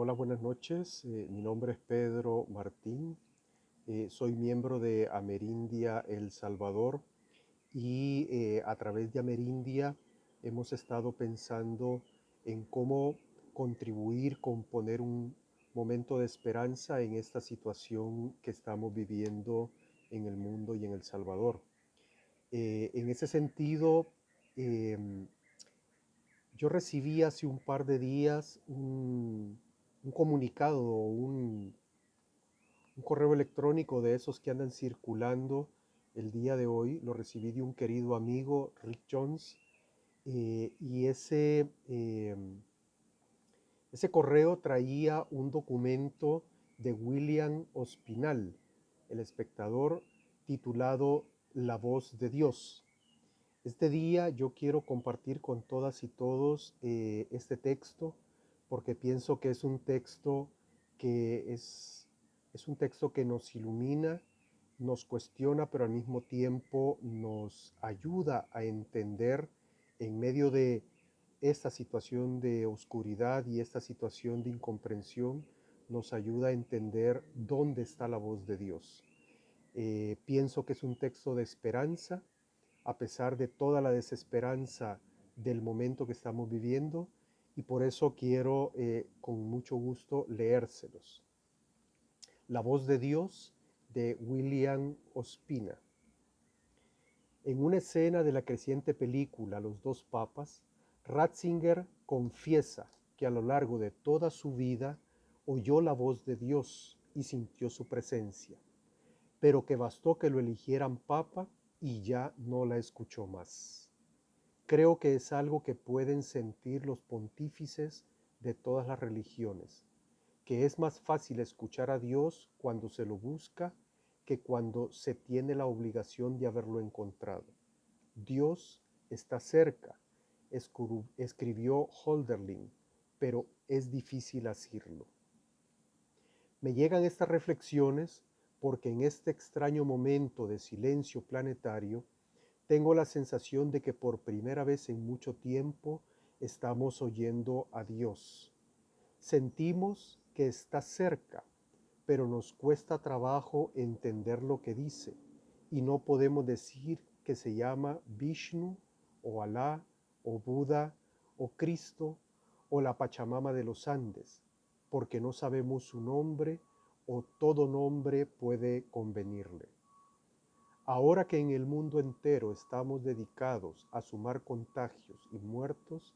Hola, buenas noches. Mi nombre es Pedro Martín. Soy miembro de Amerindia El Salvador y a través de Amerindia hemos estado pensando en cómo contribuir con poner un momento de esperanza en esta situación que estamos viviendo en el mundo y en El Salvador. En ese sentido, em, yo recibí hace un par de días un comunicado o un correo electrónico de esos que andan circulando el día de hoy. Lo recibí de un querido amigo, Rick Jones, y ese correo traía un documento de William Ospinal, el espectador, titulado La voz de Dios. Este día yo quiero compartir con todas y todos este texto porque pienso que es un texto que es un texto que nos ilumina, nos cuestiona, pero al mismo tiempo nos ayuda a entender en medio de esta situación de oscuridad y esta situación de incomprensión, nos ayuda a entender dónde está la voz de Dios. Pienso que es un texto de esperanza, a pesar de toda la desesperanza del momento que estamos viviendo, y por eso quiero con mucho gusto leérselos. La voz de Dios de William Ospina. En una escena de la creciente película Los dos papas, Ratzinger confiesa que a lo largo de toda su vida oyó la voz de Dios y sintió su presencia, pero que bastó que lo eligieran papa y ya no la escuchó más. Creo que es algo que pueden sentir los pontífices de todas las religiones, que es más fácil escuchar a Dios cuando se lo busca que cuando se tiene la obligación de haberlo encontrado. Dios está cerca, escribió Hölderlin, pero es difícil asirlo. Me llegan estas reflexiones porque en este extraño momento de silencio planetario tengo la sensación de que por primera vez en mucho tiempo estamos oyendo a Dios. Sentimos que está cerca, pero nos cuesta trabajo entender lo que dice y no podemos decir que se llama Vishnu o Alá o Buda o Cristo o la Pachamama de los Andes, porque no sabemos su nombre o todo nombre puede convenirle. Ahora que en el mundo entero estamos dedicados a sumar contagios y muertos,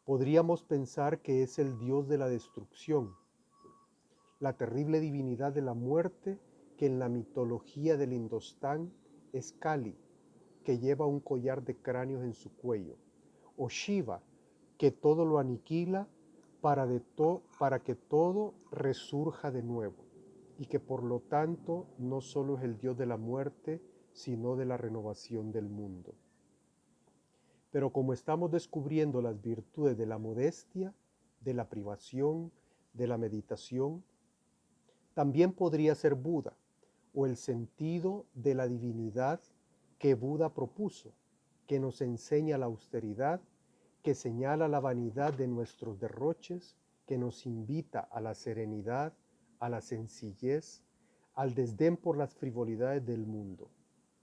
podríamos pensar que es el Dios de la destrucción, la terrible divinidad de la muerte que en la mitología del Indostán es Kali, que lleva un collar de cráneos en su cuello, o Shiva, que todo lo aniquila para que todo resurja de nuevo, y que por lo tanto no solo es el Dios de la muerte, sino de la renovación del mundo. Pero como estamos descubriendo las virtudes de la modestia, de la privación, de la meditación, también podría ser Buda, o el sentido de la divinidad que Buda propuso, que nos enseña la austeridad, que señala la vanidad de nuestros derroches, que nos invita a la serenidad, a la sencillez, al desdén por las frivolidades del mundo,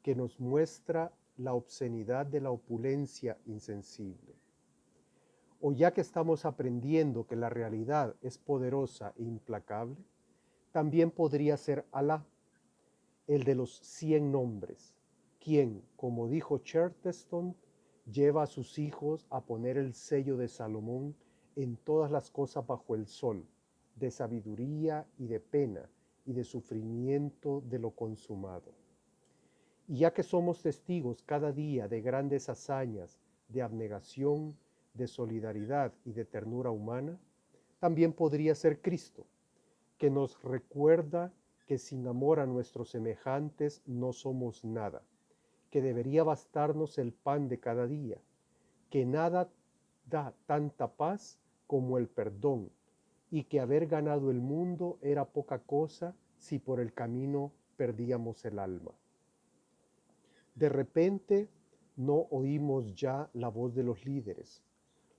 que nos muestra la obscenidad de la opulencia insensible. O ya que estamos aprendiendo que la realidad es poderosa e implacable, también podría ser Alá, el de los 100 nombres, quien, como dijo Chesterton, lleva a sus hijos a poner el sello de Salomón en todas las cosas bajo el sol, de sabiduría y de pena y de sufrimiento de lo consumado. Y ya que somos testigos cada día de grandes hazañas, de abnegación, de solidaridad y de ternura humana, también podría ser Cristo, que nos recuerda que sin amor a nuestros semejantes no somos nada, que debería bastarnos el pan de cada día, que nada da tanta paz como el perdón, y que haber ganado el mundo era poca cosa si por el camino perdíamos el alma. De repente no oímos ya la voz de los líderes.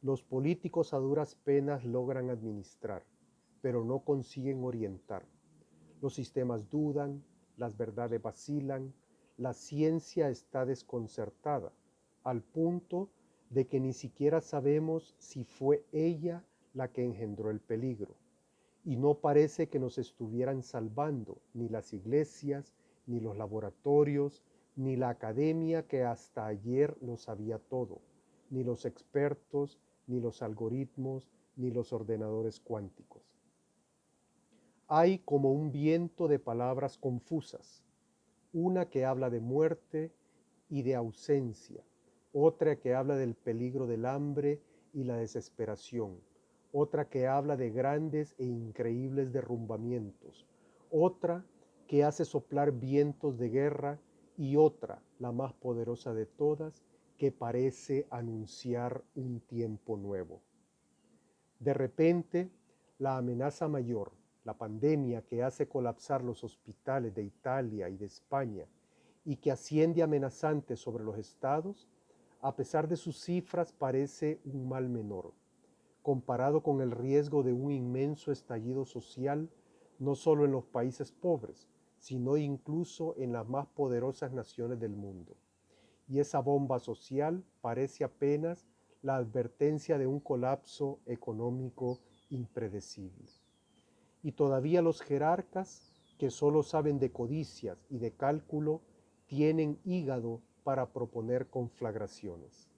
Los políticos a duras penas logran administrar. pero no consiguen orientar. Los sistemas dudan, las verdades vacilan, la ciencia está desconcertada, al punto de que ni siquiera sabemos si fue ella la que engendró el peligro. Y no parece que nos estuvieran salvando ni las iglesias, ni los laboratorios, ni la academia que hasta ayer lo sabía todo, ni los expertos, ni los algoritmos, ni los ordenadores cuánticos. Hay como un viento de palabras confusas, una que habla de muerte y de ausencia, otra que habla del peligro del hambre y la desesperación, otra que habla de grandes e increíbles derrumbamientos, otra que hace soplar vientos de guerra y otra, la más poderosa de todas, que parece anunciar un tiempo nuevo. De repente, la amenaza mayor, la pandemia que hace colapsar los hospitales de Italia y de España y que asciende amenazante sobre los estados, a pesar de sus cifras parece un mal menor, comparado con el riesgo de un inmenso estallido social, no solo en los países pobres, sino incluso en las más poderosas naciones del mundo. Y esa bomba social parece apenas la advertencia de un colapso económico impredecible. Y todavía los jerarcas, que solo saben de codicias y de cálculo, tienen hígado para proponer conflagraciones.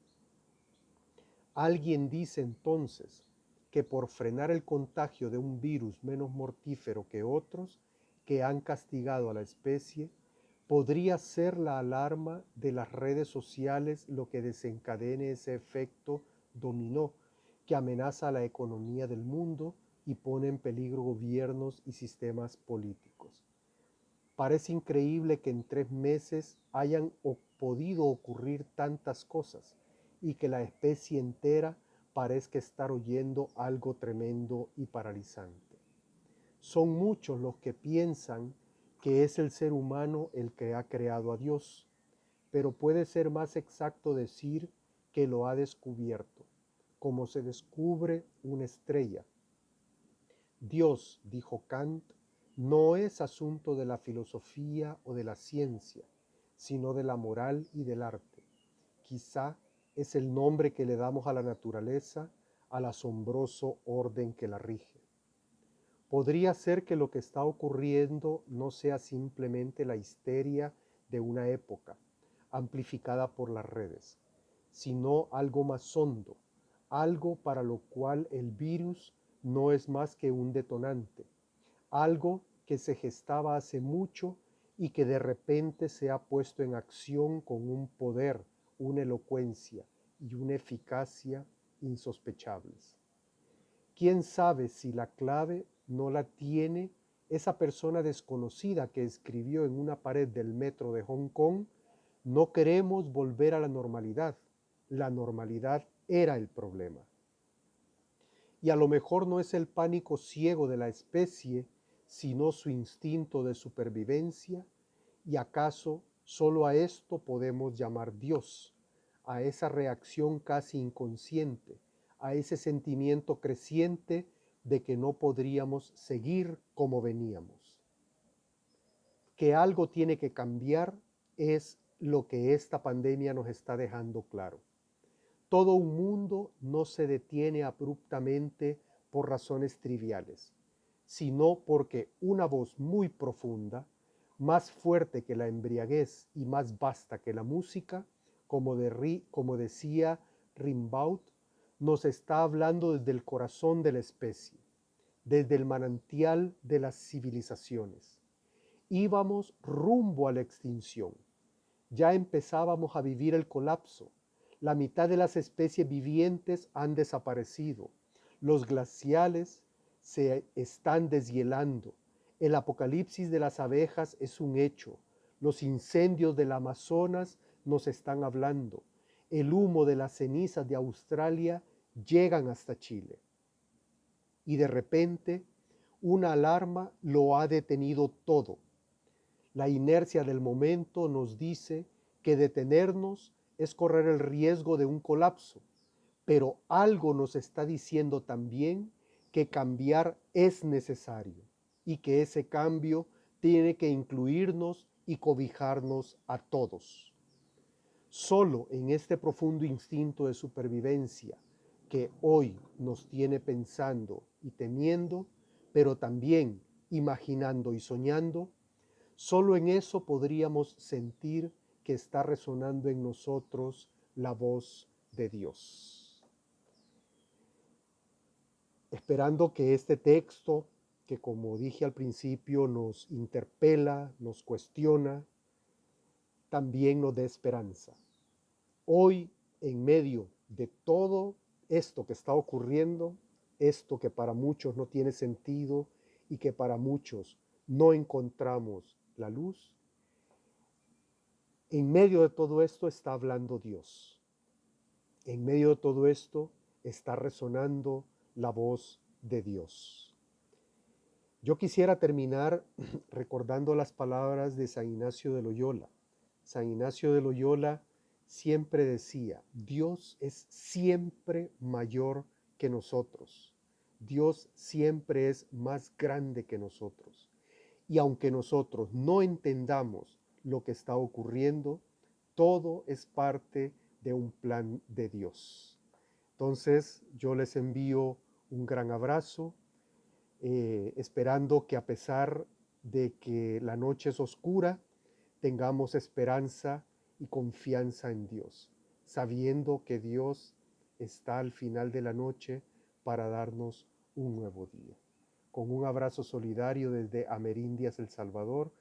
Alguien dice entonces que por frenar el contagio de un virus menos mortífero que otros que han castigado a la especie, podría ser la alarma de las redes sociales lo que desencadene ese efecto dominó que amenaza a la economía del mundo y pone en peligro gobiernos y sistemas políticos. Parece increíble que en 3 meses hayan podido ocurrir tantas cosas y que la especie entera parezca estar oyendo algo tremendo y paralizante. Son muchos los que piensan que es el ser humano el que ha creado a Dios, pero puede ser más exacto decir que lo ha descubierto, como se descubre una estrella. Dios, dijo Kant, no es asunto de la filosofía o de la ciencia, sino de la moral y del arte. Quizá es el nombre que le damos a la naturaleza, al asombroso orden que la rige. Podría ser que lo que está ocurriendo no sea simplemente la histeria de una época, amplificada por las redes, sino algo más hondo, algo para lo cual el virus no es más que un detonante, algo que se gestaba hace mucho y que de repente se ha puesto en acción con un poder, una elocuencia y una eficacia insospechables. ¿Quién sabe si la clave no la tiene esa persona desconocida que escribió en una pared del metro de Hong Kong? No queremos volver a la normalidad. La normalidad era el problema. Y a lo mejor no es el pánico ciego de la especie, sino su instinto de supervivencia. ¿Y acaso solo a esto podemos llamar Dios? A esa reacción casi inconsciente, a ese sentimiento creciente de que no podríamos seguir como veníamos. Que algo tiene que cambiar es lo que esta pandemia nos está dejando claro. Todo un mundo no se detiene abruptamente por razones triviales, sino porque una voz muy profunda, más fuerte que la embriaguez y más vasta que la música, como decía Rimbaud, nos está hablando desde el corazón de la especie, desde el manantial de las civilizaciones. Íbamos rumbo a la extinción. Ya empezábamos a vivir el colapso. La mitad de las especies vivientes han desaparecido. Los glaciales se están deshielando. El apocalipsis de las abejas es un hecho. Los incendios del Amazonas nos están hablando. El humo de las cenizas de Australia llegan hasta Chile. Y de repente, una alarma lo ha detenido todo. La inercia del momento nos dice que detenernos es correr el riesgo de un colapso, pero algo nos está diciendo también que cambiar es necesario y que ese cambio tiene que incluirnos y cobijarnos a todos. Solo en este profundo instinto de supervivencia que hoy nos tiene pensando y temiendo, pero también imaginando y soñando, solo en eso podríamos sentir que está resonando en nosotros la voz de Dios. Esperando que este texto, que como dije al principio nos interpela, nos cuestiona, también nos dé esperanza. Hoy, en medio de todo esto que está ocurriendo, esto que para muchos no tiene sentido y que para muchos no encontramos la luz, en medio de todo esto está hablando Dios. En medio de todo esto está resonando la voz de Dios. Yo quisiera terminar recordando las palabras de San Ignacio de Loyola. San Ignacio de Loyola siempre decía, Dios es siempre mayor que nosotros. Dios siempre es más grande que nosotros. Y aunque nosotros no entendamos lo que está ocurriendo, todo es parte de un plan de Dios. Entonces, yo les envío un gran abrazo, esperando que a pesar de que la noche es oscura, tengamos esperanza y confianza en Dios, sabiendo que Dios está al final de la noche para darnos un nuevo día. Con un abrazo solidario desde Amerindias, El Salvador,